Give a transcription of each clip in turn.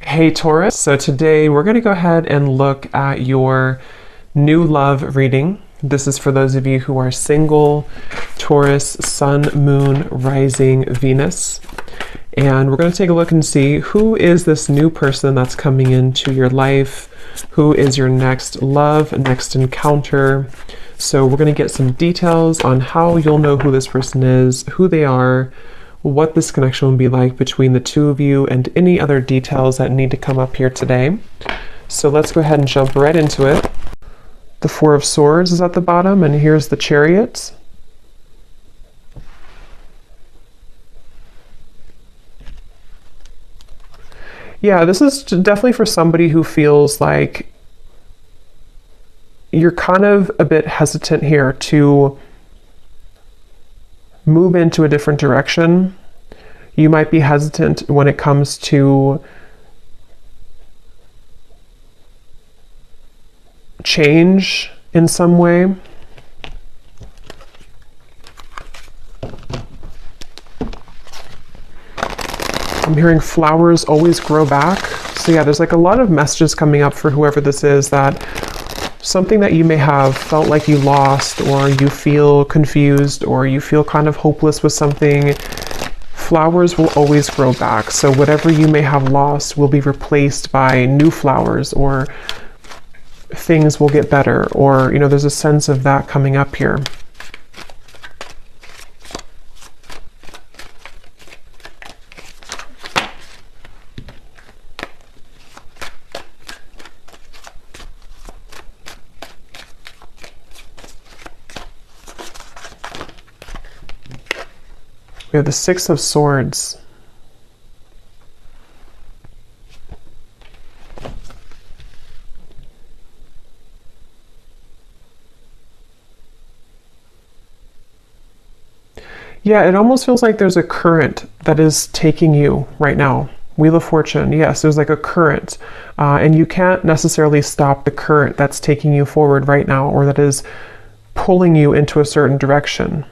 Hey Taurus, so today we're going to go ahead and look at your new love reading. This is for those of you who are single, Taurus, Sun, Moon, Rising, Venus. And we're going to take a look and see who is this new person that's coming into your life, who is your next love, next encounter. So we're going to get some details on how you'll know who this person is, who they are, what this connection will be like between the two of you, and any other details that need to come up here today. So let's go ahead and jump right into it. The Four of Swords is at the bottom, and here's the Chariot. Yeah, this is definitely for somebody who feels like you're kind of a bit hesitant here to move into a different direction. You might be hesitant when it comes to change in some way. I'm hearing flowers always grow back. So yeah, there's like a lot of messages coming up for whoever this is, that something that you may have felt like you lost, or you feel confused, or you feel kind of hopeless with something, flowers will always grow back. So whatever you may have lost will be replaced by new flowers, or things will get better, or, you know, there's a sense of that coming up here. We have the Six of Swords. Yeah, it almost feels like there's a current that is taking you right now. Wheel of Fortune, yes, there's like a current. And you can't necessarily stop the current that's taking you forward right now, or that is pulling you into a certain direction.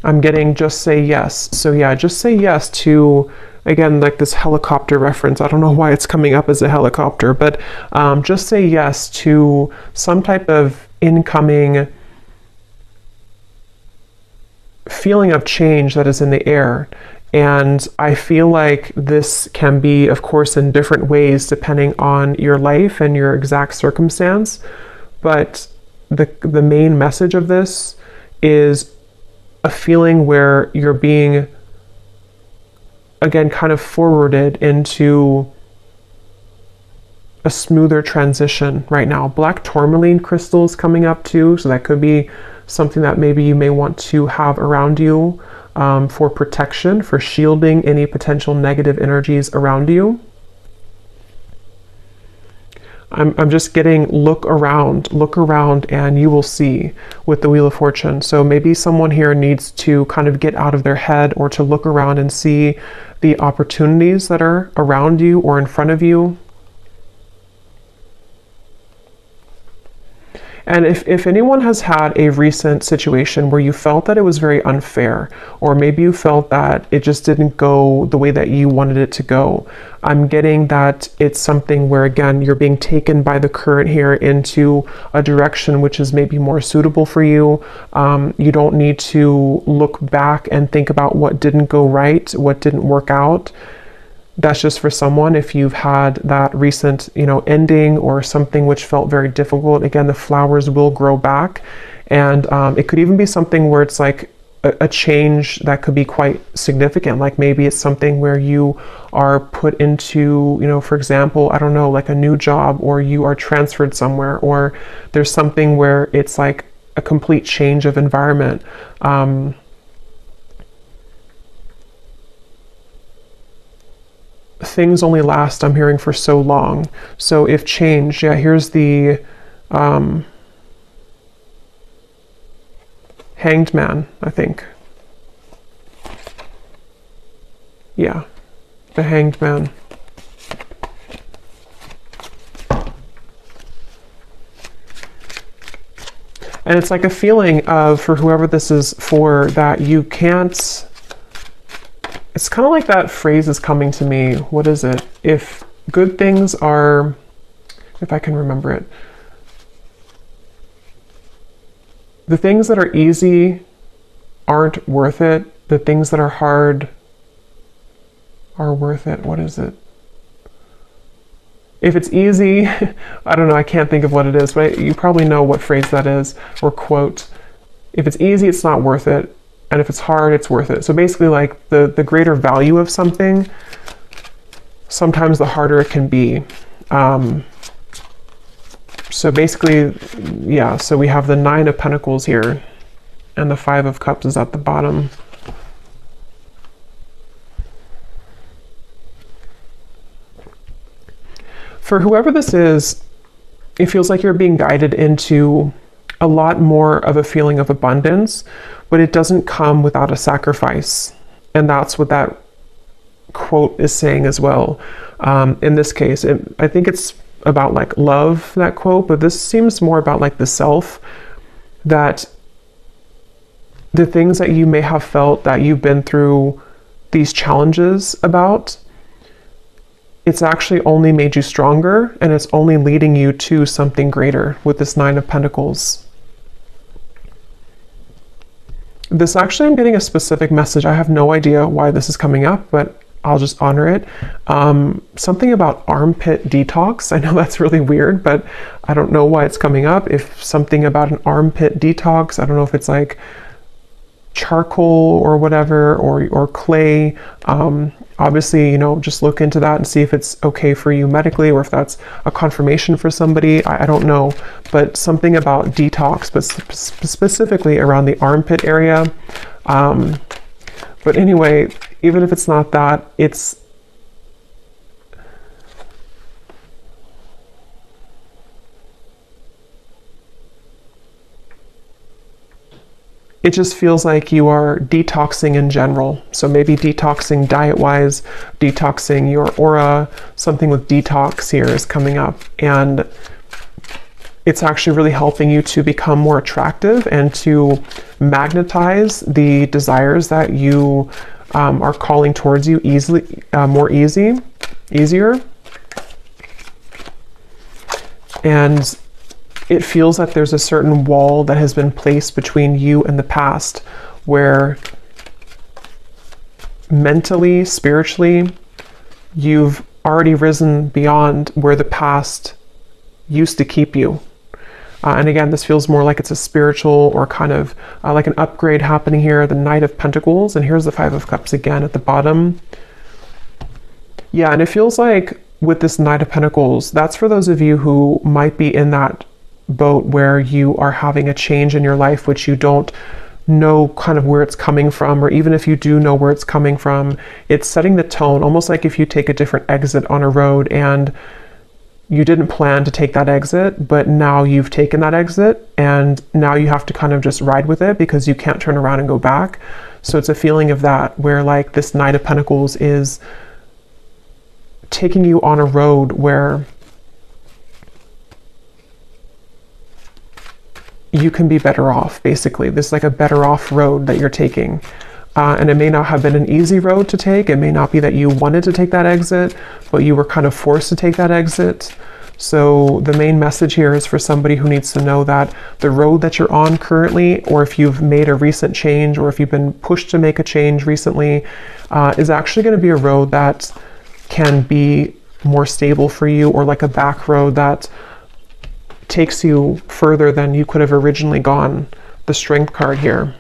I'm getting just say yes. So yeah, just say yes to, again, like this helicopter reference. I don't know why it's coming up as a helicopter, but just say yes to some type of incoming feeling of change that is in the air. And I feel like this can be, of course, in different ways depending on your life and your exact circumstance. But the main message of this is a feeling where you're being, again, kind of forwarded into a smoother transition right now. Black tourmaline crystal is coming up too, so that could be something that maybe you may want to have around you for protection, for shielding any potential negative energies around you. I'm just getting look around, and you will see with the Wheel of Fortune. So maybe someone here needs to kind of get out of their head, or to look around and see the opportunities that are around you or in front of you. And if anyone has had a recent situation where you felt that it was very unfair, or maybe you felt that it just didn't go the way that you wanted it to go, I'm getting that it's something where, again, you're being taken by the current here into a direction which is maybe more suitable for you. You don't need to look back and think about what didn't go right, what didn't work out. That's just for someone. If you've had that recent, ending, or something which felt very difficult, again, the flowers will grow back. And it could even be something where it's like a change that could be quite significant. Like maybe it's something where you are put into, for example, I don't know, like a new job, or you are transferred somewhere, or there's something where it's like a complete change of environment. Things only last, I'm hearing, for so long. So if change, yeah, here's the Hanged Man, I think. Yeah, the Hanged Man. And it's like a feeling of, for whoever this is for, that you can't, It's kind of like that phrase is coming to me. What is it? If good things are, if I can remember it, the things that are easy aren't worth it. The things that are hard are worth it. What is it? If it's easy, I don't know, I can't think of what it is, but you probably know what phrase that is, or quote. If it's easy, it's not worth it. And if it's hard, it's worth it. So basically, like the greater value of something, sometimes the harder it can be. So basically, yeah, so we have the 9 of Pentacles here, and the 5 of Cups is at the bottom. For whoever this is, it feels like you're being guided into a lot more of a feeling of abundance, but it doesn't come without a sacrifice. And that's what that quote is saying as well. In this case, I think it's about like love, that quote, but this seems more about like the self, that the things that you may have felt that you've been through these challenges about, it's actually only made you stronger, and it's only leading you to something greater with this 9 of Pentacles. This actually, I'm getting a specific message. I have no idea why this is coming up, but I'll just honor it. Something about armpit detox. I know that's really weird, but I don't know why it's coming up. If something about an armpit detox, I don't know if it's like charcoal or whatever, or clay. Obviously, you know, just look into that and see if it's okay for you medically, or if that's a confirmation for somebody. I don't know, but something about detox, but specifically around the armpit area. But anyway, even if it's not that, it just feels like you are detoxing in general. So maybe detoxing diet-wise, detoxing your aura, something with detox here is coming up. And it's actually really helping you to become more attractive and to magnetize the desires that you are calling towards you easily, easier. And it feels like there's a certain wall that has been placed between you and the past, where mentally, spiritually, you've already risen beyond where the past used to keep you. And again, this feels more like it's a spiritual or kind of like an upgrade happening here. The Knight of Pentacles, and here's the 5 of Cups again at the bottom. Yeah, and it feels like with this Knight of Pentacles, that's for those of you who might be in that boat where you are having a change in your life, which you don't know kind of where it's coming from, or even if you do know where it's coming from, it's setting the tone, almost like if you take a different exit on a road and you didn't plan to take that exit, but now you've taken that exit, and now you have to kind of just ride with it because you can't turn around and go back. So it's a feeling of that, where like this Knight of Pentacles is taking you on a road where you can be better off, basically. This is like a better off road that you're taking. And it may not have been an easy road to take. It may not be that you wanted to take that exit, but you were kind of forced to take that exit. So the main message here is for somebody who needs to know that the road that you're on currently, or if you've made a recent change, or if you've been pushed to make a change recently, is actually going to be a road that can be more stable for you, or like a back road that takes you further than you could have originally gone. The Strength card here.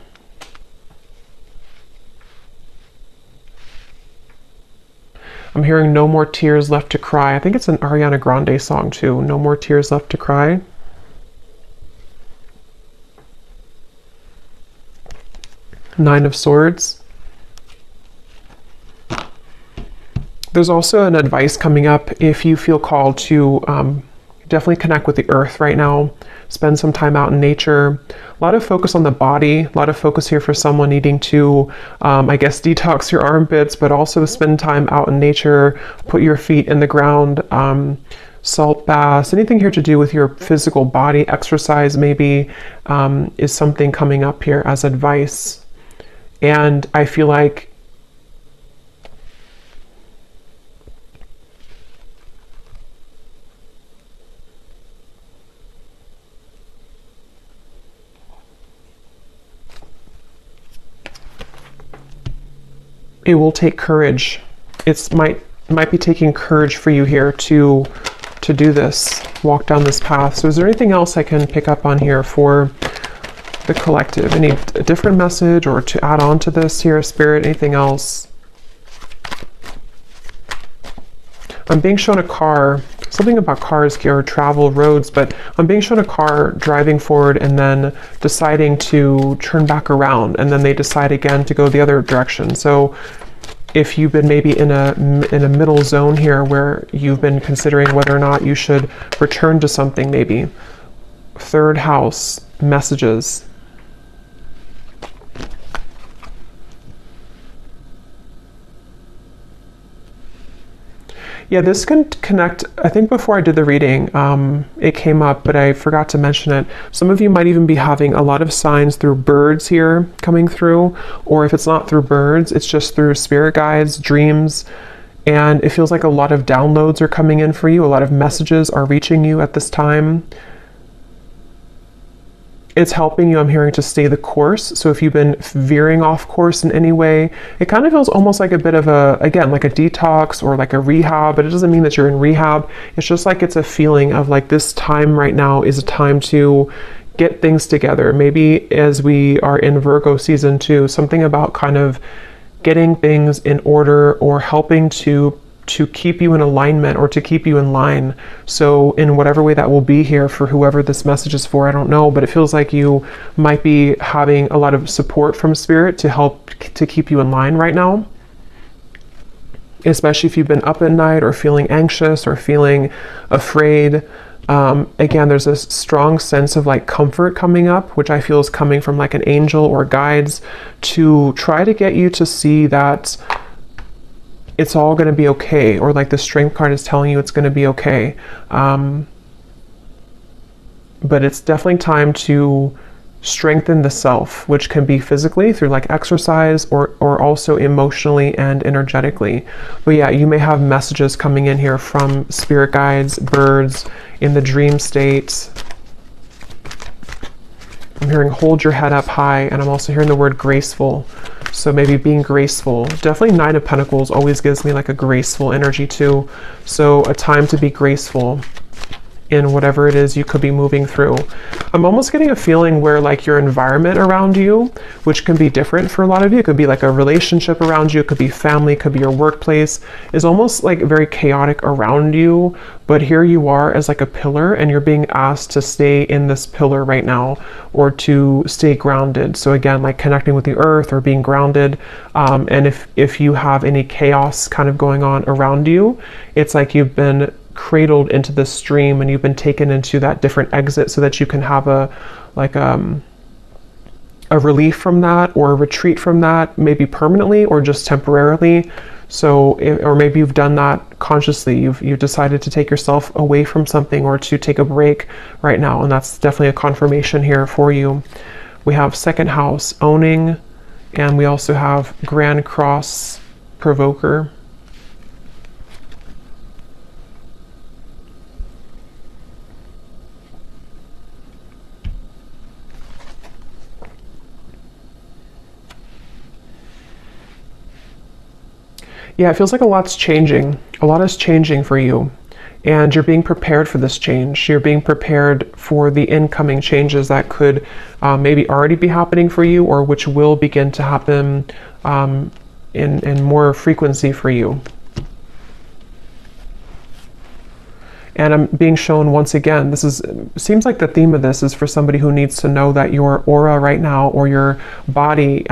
I'm hearing No More Tears Left to Cry. I think it's an Ariana Grande song too. No More Tears Left to Cry. Nine of Swords. There's also an advice coming up if you feel called to definitely connect with the earth right now. Spend some time out in nature. A lot of focus on the body. A lot of focus here for someone needing to, I guess, detox your armpits, but also spend time out in nature. Put your feet in the ground. Salt baths. Anything here to do with your physical body. Exercise maybe is something coming up here as advice. And I feel like it will take courage. It might be taking courage for you here to do this, walk down this path. So is there anything else I can pick up on here for the collective? Any different message or to add on to this here, Spirit? Anything else? I'm being shown a car, something about cars here, travel, roads, but I'm being shown a car driving forward and then deciding to turn back around, and then they decide again to go the other direction. So if you've been maybe in a middle zone here where you've been considering whether or not you should return to something, maybe. Third house, messages. Yeah, this can connect. I think before I did the reading, it came up, but I forgot to mention it. Some of you might even be having a lot of signs through birds here coming through, or if it's not through birds, it's just through spirit guides, dreams, and it feels like a lot of downloads are coming in for you. A lot of messages are reaching you at this time. It's helping you, I'm hearing, to stay the course. So if you've been veering off course in any way, it kind of feels almost like a bit of a, again, like a detox or like a rehab, but it doesn't mean that you're in rehab. It's just like it's a feeling of like this time right now is a time to get things together. Maybe as we are in Virgo season too, something about kind of getting things in order or helping to keep you in alignment or to keep you in line. So in whatever way that will be here for whoever this message is for, I don't know, but it feels like you might be having a lot of support from spirit to help to keep you in line right now. Especially if you've been up at night or feeling anxious or feeling afraid. Again, there's a strong sense of like comfort coming up, which I feel is coming from like an angel or guides to try to get you to see that it's all going to be okay, or like the strength card is telling you it's going to be okay. But it's definitely time to strengthen the self, which can be physically through like exercise or also emotionally and energetically. But yeah, you may have messages coming in here from spirit guides, birds, in the dream state. I'm hearing hold your head up high, and I'm also hearing the word graceful. So maybe being graceful. Definitely Nine of Pentacles always gives me like a graceful energy too. So a time to be graceful in whatever it is you could be moving through. I'm almost getting a feeling where like your environment around you, which can be different for a lot of you, it could be like a relationship around you, it could be family, it could be your workplace, is almost like very chaotic around you. But here you are as like a pillar, and you're being asked to stay in this pillar right now, or to stay grounded. So again, like connecting with the earth or being grounded. And if you have any chaos kind of going on around you, it's like you've been cradled into the stream and you've been taken into that different exit so that you can have a relief from that, or a retreat from that, maybe permanently or just temporarily. So, or maybe you've done that consciously. You've decided to take yourself away from something or to take a break right now, and that's definitely a confirmation here for you. We have second house, owning, and we also have Grand Cross, provoker. Yeah, it feels like a lot's changing. A lot is changing for you, and you're being prepared for this change. You're being prepared for the incoming changes that could maybe already be happening for you, or which will begin to happen in more frequency for you. And I'm being shown once again, seems like the theme of this is for somebody who needs to know that your aura right now, or your body,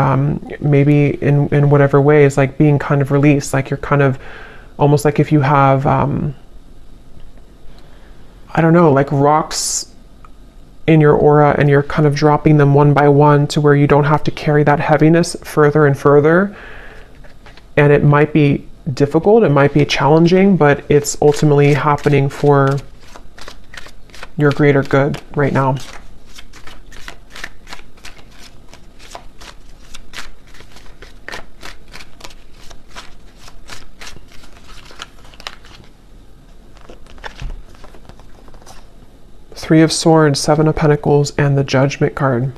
maybe in whatever way, is like being kind of released. Like you're kind of, almost like if you have, I don't know, like rocks in your aura, and you're kind of dropping them one by one to where you don't have to carry that heaviness further and further. And it might be difficult, it might be challenging, but it's ultimately happening for your greater good right now. Three of Swords, Seven of Pentacles, and the Judgment card.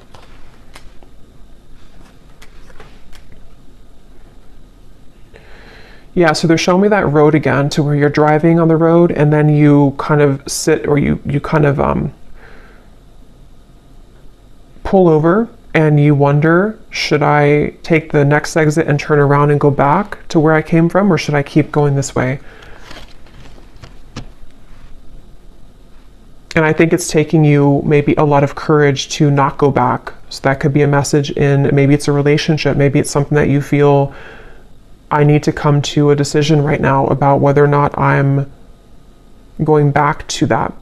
Yeah, so they're showing me that road again, to where you're driving on the road and then you kind of sit, or you kind of pull over and you wonder, should I take the next exit and turn around and go back to where I came from, or should I keep going this way? And I think it's taking you maybe a lot of courage to not go back. So that could be a message in, maybe it's a relationship, maybe it's something that you feel, I need to come to a decision right now about whether or not I'm going back to that.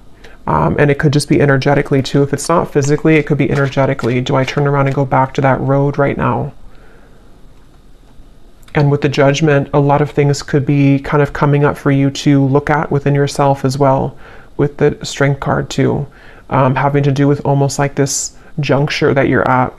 And it could just be energetically too. If it's not physically, it could be energetically. Do I turn around and go back to that road right now? And with the Judgment, a lot of things could be kind of coming up for you to look at within yourself as well, with the Strength card too, having to do with almost like this juncture that you're at.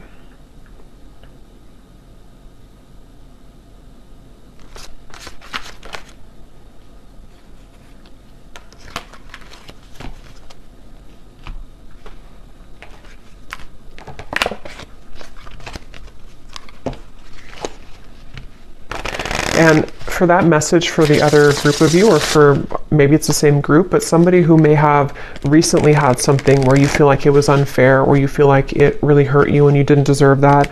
And for that message for the other group of you, or for maybe it's the same group, but somebody who may have recently had something where you feel like it was unfair, or you feel like it really hurt you and you didn't deserve that.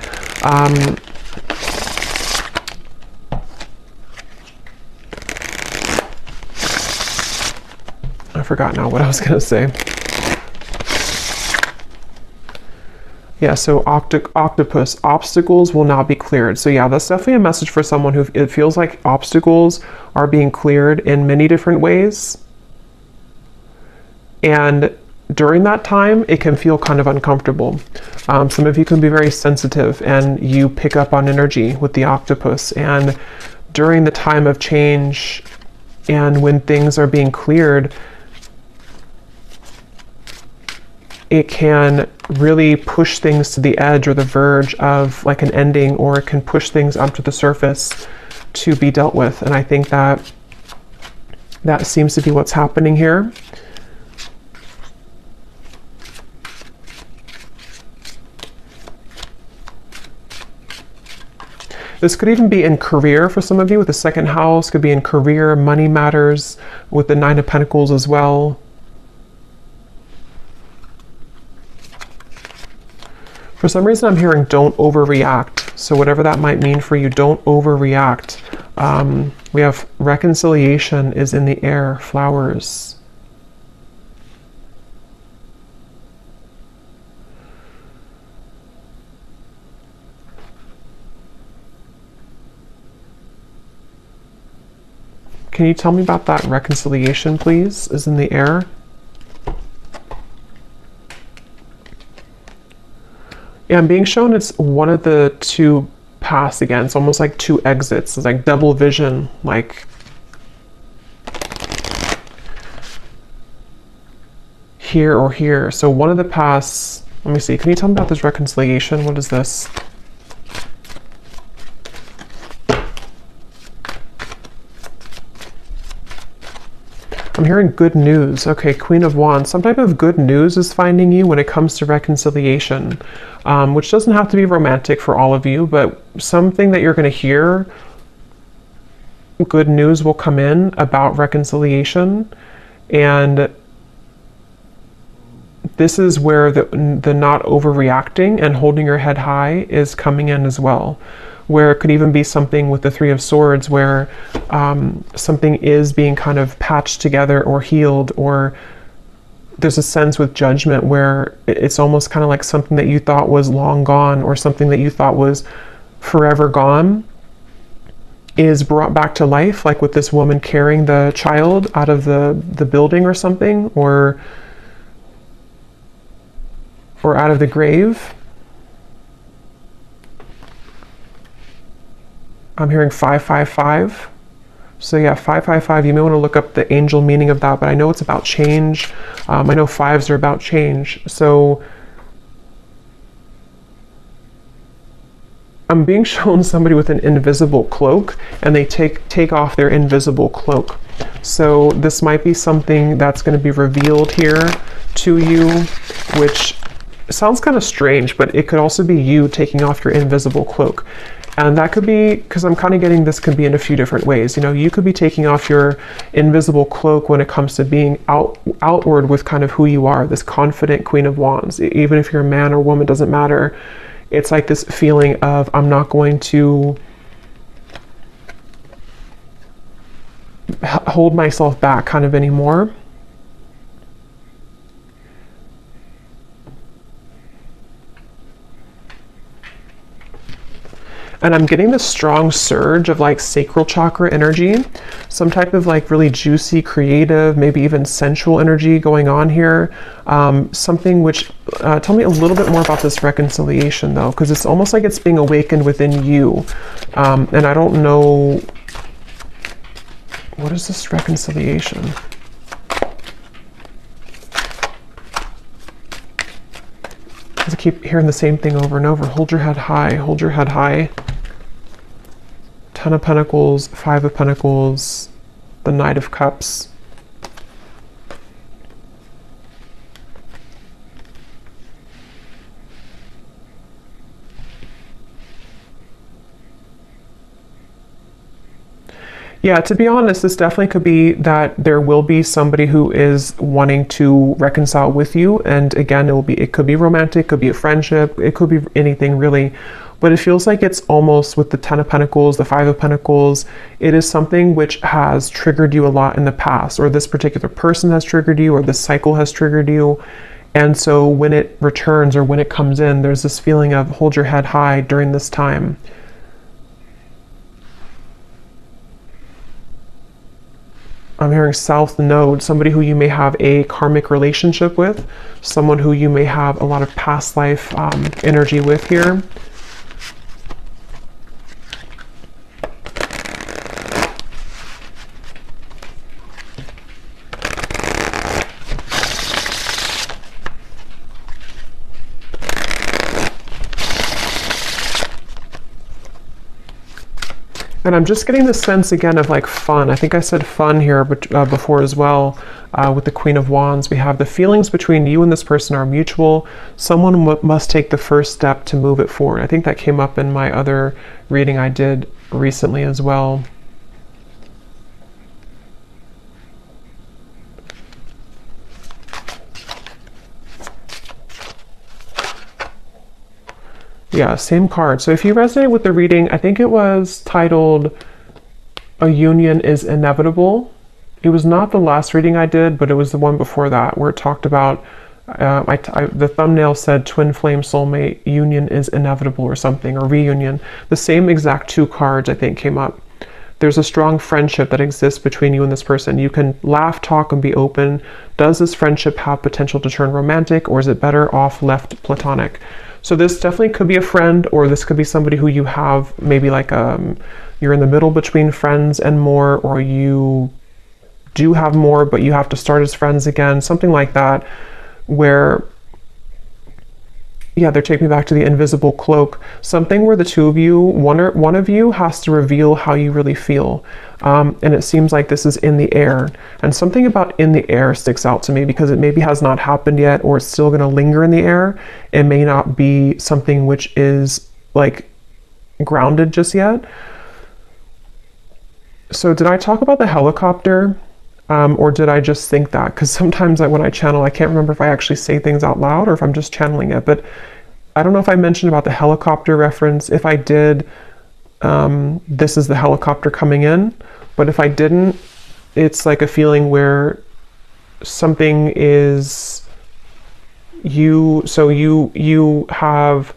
I forgot now what I was going to say. Yeah, so octopus, obstacles will now be cleared. So yeah, that's definitely a message for someone who it feels like obstacles are being cleared in many different ways. And during that time, it can feel kind of uncomfortable. Some of you can be very sensitive and you pick up on energy with the octopus. And during the time of change and when things are being cleared, it can really push things to the edge or the verge of like an ending, or it can push things up to the surface to be dealt with. And I think that that seems to be what's happening here. This could even be in career for some of you with the second house, could be in career, money matters with the Nine of Pentacles as well. For some reason, I'm hearing don't overreact. So whatever that might mean for you, don't overreact. We have reconciliation is in the air, flowers. Can you tell me about that reconciliation, please, is in the air? Yeah, I'm being shown it's one of the two paths again. It's almost like two exits. It's like double vision, like here or here. So one of the paths, let me see, can you tell me about this reconciliation? What is this? I'm hearing good news. Okay, Queen of Wands. Some type of good news is finding you when it comes to reconciliation, which doesn't have to be romantic for all of you, but something that you're going to hear, good news will come in about reconciliation. And this is where the not overreacting and holding your head high is coming in as well. Where it could even be something with the Three of Swords where something is being kind of patched together or healed, or there's a sense with Judgment where it's almost kind of like something that you thought was long gone, or something that you thought was forever gone is brought back to life, like with this woman carrying the child out of the building or something, or out of the grave. I'm hearing 555. So yeah, 555, you may want to look up the angel meaning of that, but I know it's about change. I know fives are about change. So I'm being shown somebody with an invisible cloak, and they take off their invisible cloak. So this might be something that's going to be revealed here to you, which sounds kind of strange, but it could also be you taking off your invisible cloak. And that could be, because I'm kind of getting this could be in a few different ways. You know, you could be taking off your invisible cloak when it comes to being outward with kind of who you are, this confident Queen of Wands. Even if you're a man or woman, doesn't matter. It's like this feeling of, I'm not going to hold myself back kind of anymore. And I'm getting this strong surge of like sacral chakra energy, some type of like really juicy, creative, maybe even sensual energy going on here. Something which, tell me a little bit more about this reconciliation though, because it's almost like it's being awakened within you. And I don't know, what is this reconciliation? I keep hearing the same thing over and over. Hold your head high, hold your head high. 10 of Pentacles, 5 of Pentacles, the Knight of Cups. Yeah, to be honest, this definitely could be that there will be somebody who is wanting to reconcile with you. And again, it could be romantic, could be a friendship, it could be anything really. But it feels like it's almost with the 10 of Pentacles, the 5 of Pentacles, it is something which has triggered you a lot in the past, or this particular person has triggered you, or this cycle has triggered you. And so when it returns or when it comes in, there's this feeling of hold your head high during this time. I'm hearing South Node, somebody who you may have a karmic relationship with, someone who you may have a lot of past life energy with here. And I'm just getting the sense again of like fun. I think I said fun here before as well. With the Queen of Wands, we have the feelings between you and this person are mutual. Someone must take the first step to move it forward. I think that came up in my other reading I did recently as well. Yeah, same card. So if you resonate with the reading, I think it was titled A Union is Inevitable. It was not the last reading I did, but it was the one before that where it talked about, the thumbnail said twin flame soulmate, union is inevitable or something, or reunion. The same exact two cards I think came up. There's a strong friendship that exists between you and this person. You can laugh, talk, and be open. Does this friendship have potential to turn romantic, or is it better off left platonic? So this definitely could be a friend, or this could be somebody who you have maybe like you're in the middle between friends and more, or you do have more, but you have to start as friends again, something like that, where, yeah, they're taking me back to the invisible cloak, something where the two of you, one of you has to reveal how you really feel. And it seems like this is in the air, and something about in the air sticks out to me because it maybe has not happened yet, or it's still going to linger in the air. It may not be something which is like grounded just yet. So did I talk about the helicopter? Or did I just think that? Because sometimes when I channel, I can't remember if I actually say things out loud or if I'm just channeling it. But I don't know if I mentioned about the helicopter reference. If I did, this is the helicopter coming in. But if I didn't, it's like a feeling where something is you. So you have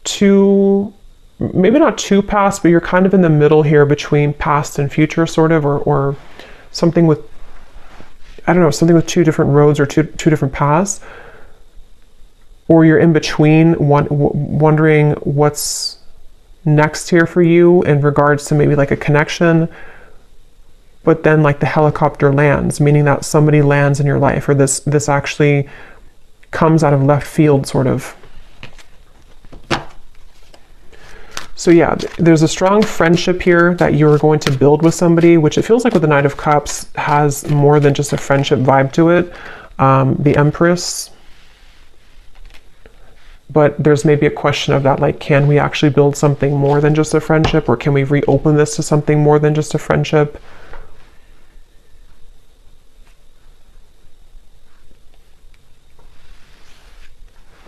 two, maybe not two paths, but you're kind of in the middle here between past and future, sort of, or something with, I don't know, something with two different roads or two different paths, or you're in between, wondering what's next here for you in regards to maybe like a connection, but then like the helicopter lands, meaning that somebody lands in your life, or this actually comes out of left field, sort of. So yeah, there's a strong friendship here that you're going to build with somebody, which it feels like with the Knight of Cups has more than just a friendship vibe to it. The Empress, But there's maybe a question of that, like, can we actually build something more than just a friendship, or can we reopen this to something more than just a friendship?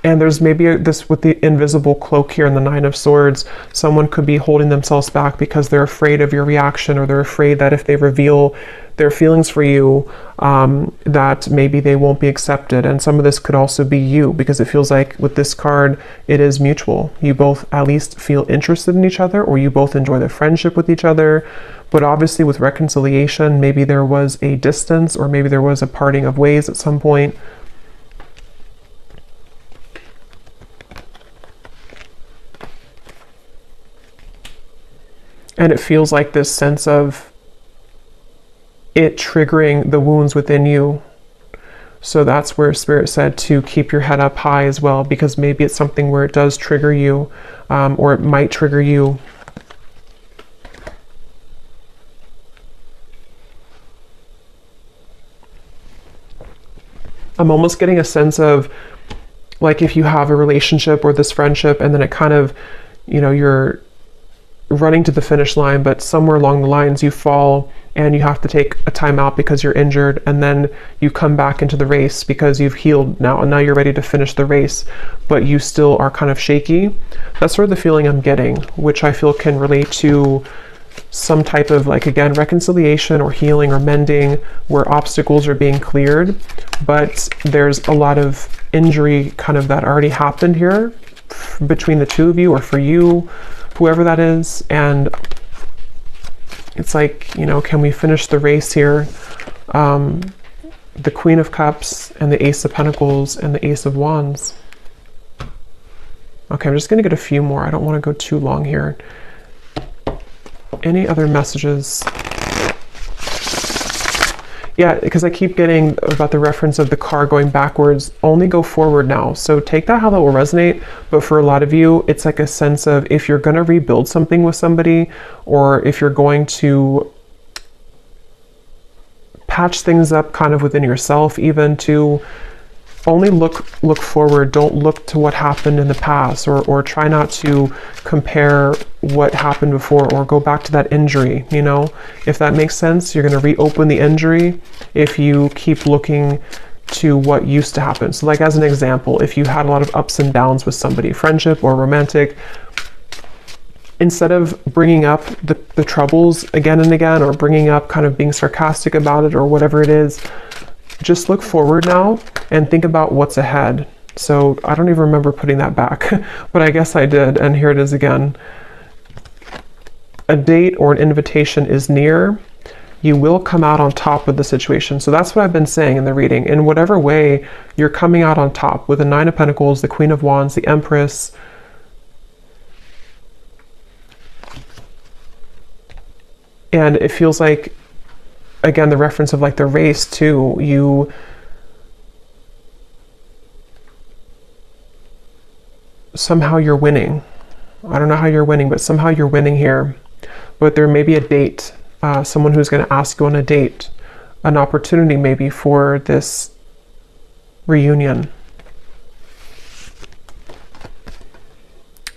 And there's maybe this with the invisible cloak here in the Nine of Swords. Someone could be holding themselves back because they're afraid of your reaction, or they're afraid that if they reveal their feelings for you, that maybe they won't be accepted. And some of this could also be you, because it feels like with this card, it is mutual. You both at least feel interested in each other, or you both enjoy the friendship with each other. But obviously with reconciliation, maybe there was a distance, or maybe there was a parting of ways at some point. And it feels like this sense of it triggering the wounds within you. So that's where Spirit said to keep your head up high as well, because maybe it's something where it does trigger you, or it might trigger you. I'm almost getting a sense of, like, if you have a relationship or this friendship, and then it kind of, you know, you're running to the finish line, but somewhere along the lines you fall and you have to take a time out because you're injured, and then you come back into the race because you've healed now, and now you're ready to finish the race, but you still are kind of shaky. That's sort of the feeling I'm getting, which I feel can relate to some type of, like, again, reconciliation or healing or mending, where obstacles are being cleared, but there's a lot of injury kind of that already happened here between the two of you, or for you, whoever that is. And it's like, you know, can we finish the race here? The Queen of Cups and the Ace of Pentacles and the Ace of Wands. Okay, I'm just going to get a few more. I don't want to go too long here. Any other messages? Yeah, because I keep getting about the reference of the car going backwards. Only go forward now. So take that how that will resonate. But for a lot of you, it's like a sense of, if you're going to rebuild something with somebody, or if you're going to patch things up kind of within yourself, even, to only look forward. Don't look to what happened in the past, or try not to compare what happened before, or go back to that injury. You know, if that makes sense, you're going to reopen the injury if you keep looking to what used to happen. So, like, as an example, if you had a lot of ups and downs with somebody, friendship or romantic, instead of bringing up the troubles again and again, or bringing up kind of being sarcastic about it or whatever it is, just look forward now and think about what's ahead. So I don't even remember putting that back, but I guess I did. And here it is again. A date or an invitation is near. You will come out on top of the situation. So that's what I've been saying in the reading. In whatever way, you're coming out on top with the Nine of Pentacles, the Queen of Wands, the Empress. And it feels like, again, the reference of, like, the race too, somehow you're winning. I don't know how you're winning, but somehow you're winning here. But there may be a date, someone who's going to ask you on a date, an opportunity maybe for this reunion.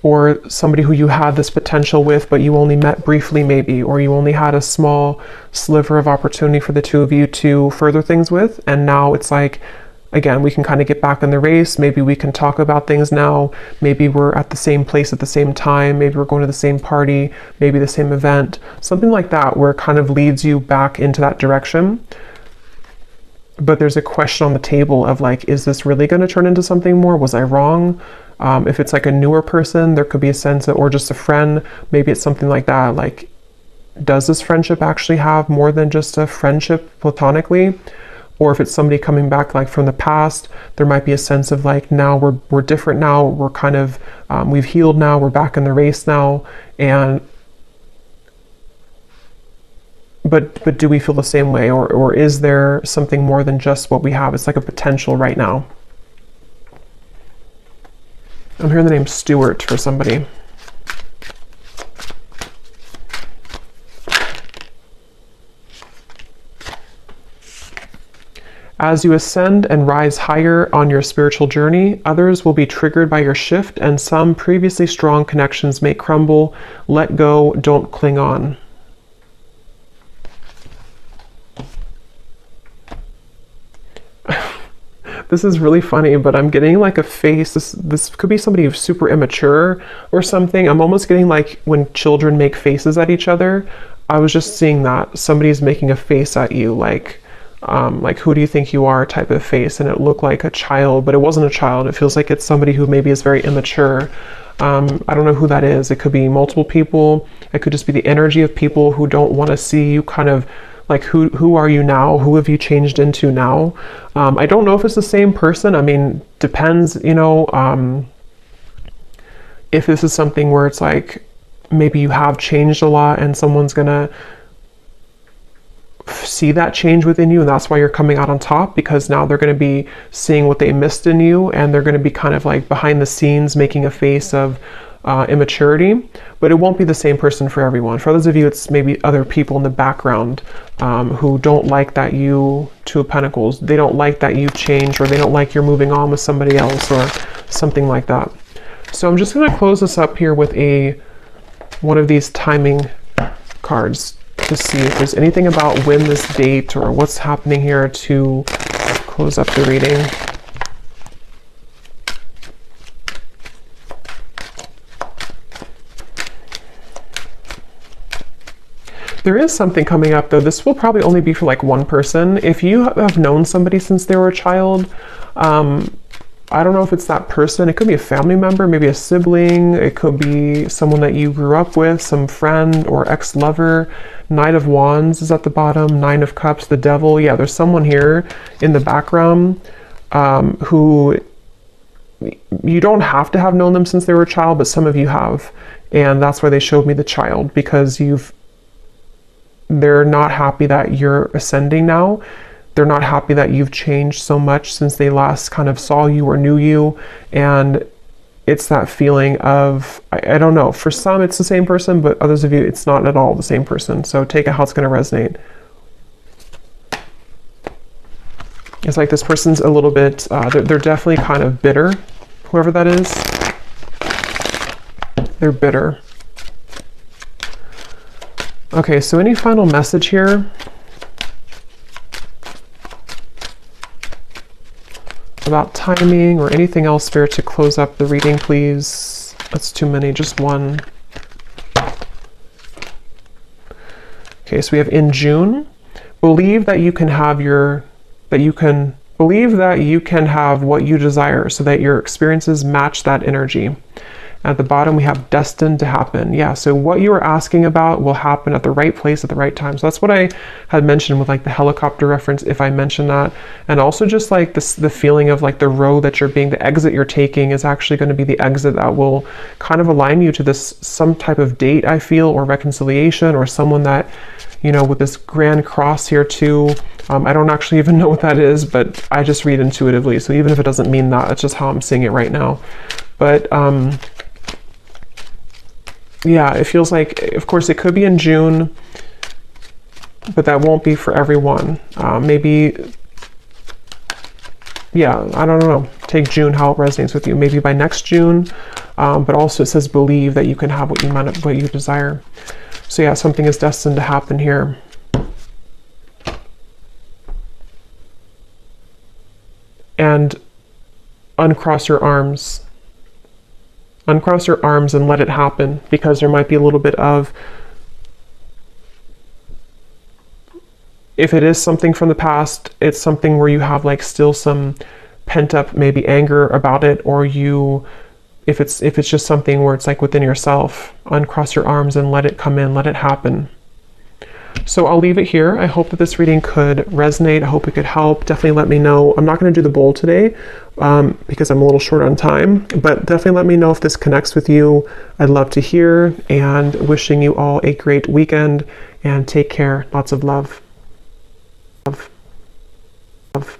Or somebody who you had this potential with, but you only met briefly maybe, or you only had a small sliver of opportunity for the two of you to further things with. And now it's like, again, we can kind of get back in the race. Maybe we can talk about things now. Maybe we're at the same place at the same time. Maybe we're going to the same party, maybe the same event, something like that, where it kind of leads you back into that direction. But there's a question on the table of, like, is this really going to turn into something more? Was I wrong? If it's like a newer person, there could be a sense of, or just a friend, maybe it's something like that. Like, does this friendship actually have more than just a friendship platonically? Or if it's somebody coming back, like, from the past, there might be a sense of, like, now we're different now. We're kind of, we've healed now. We're back in the race now. But do we feel the same way? Or is there something more than just what we have? It's like a potential right now. I'm hearing the name Stuart for somebody. As you ascend and rise higher on your spiritual journey, others will be triggered by your shift, and some previously strong connections may crumble. Let go, don't cling on. This is really funny, but I'm getting like a face. This could be somebody who's super immature or something. I'm almost getting like when children make faces at each other. I was just seeing that somebody's making a face at you, like who do you think you are type of face, and it looked like a child, but it wasn't a child. It feels like it's somebody who maybe is very immature. I don't know who that is. It could be multiple people. It could just be the energy of people who don't want to see you kind of like, who are you now? Who have you changed into now? I don't know if it's the same person. I mean, depends, you know, if this is something where it's like, maybe you have changed a lot and someone's gonna see that change within you, and that's why you're coming out on top, because now they're going to be seeing what they missed in you, and they're going to be kind of like behind the scenes making a face of immaturity. But it won't be the same person for everyone. For others of you, it's maybe other people in the background who don't like that you, Two of Pentacles, they don't like that you've changed, or they don't like you're moving on with somebody else or something like that. So I'm just going to close this up here with one of these timing cards to see if there's anything about when this date or what's happening here to close up the reading. There is something coming up though. This will probably only be for like one person. If you have known somebody since they were a child, I don't know if it's that person. It could be a family member, maybe a sibling. It could be someone that you grew up with, some friend or ex-lover. Knight of Wands is at the bottom. Nine of Cups, the Devil. Yeah, there's someone here in the background who you don't have to have known them since they were a child, but some of you have. And that's why they showed me the child, because they're not happy that you're ascending now. They're not happy that you've changed so much since they last kind of saw you or knew you. And it's that feeling of, I don't know, for some it's the same person, but others of you, it's not at all the same person. So take it how it's going to resonate. It's like this person's a little bit, they're definitely kind of bitter, whoever that is. They're bitter. Okay, so any final message here? About timing or anything else, Spirit, to close up the reading, please. That's too many, just one. Okay, so we have in June. Believe that you can have believe that you can have what you desire so that your experiences match that energy. At the bottom, we have destined to happen. Yeah, so what you are asking about will happen at the right place at the right time. So that's what I had mentioned with like the helicopter reference, if I mentioned that. And also just like this, the feeling of like the road that the exit you're taking is actually going to be the exit that will kind of align you to this, some type of date, I feel, or reconciliation, or someone that, you know, with this grand cross here too. I don't actually even know what that is, but I just read intuitively. So even if it doesn't mean that, it's just how I'm seeing it right now. But, yeah, it feels like, of course, it could be in June, but that won't be for everyone. Maybe, yeah, I don't know. Take June, how it resonates with you. Maybe by next June, but also it says believe that you can have what you desire. So yeah, something is destined to happen here. And uncross your arms. Uncross your arms and let it happen, because there might be a little bit of, if it is something from the past, it's something where you have like still some pent up maybe anger about it, or if it's just something where it's like within yourself, uncross your arms and let it come in, let it happen. So I'll leave it here. I hope that this reading could resonate. I hope it could help. Definitely let me know. I'm not going to do the bowl today because I'm a little short on time, but definitely let me know if this connects with you. I'd love to hear, and wishing you all a great weekend, and take care. Lots of love. Love. Love.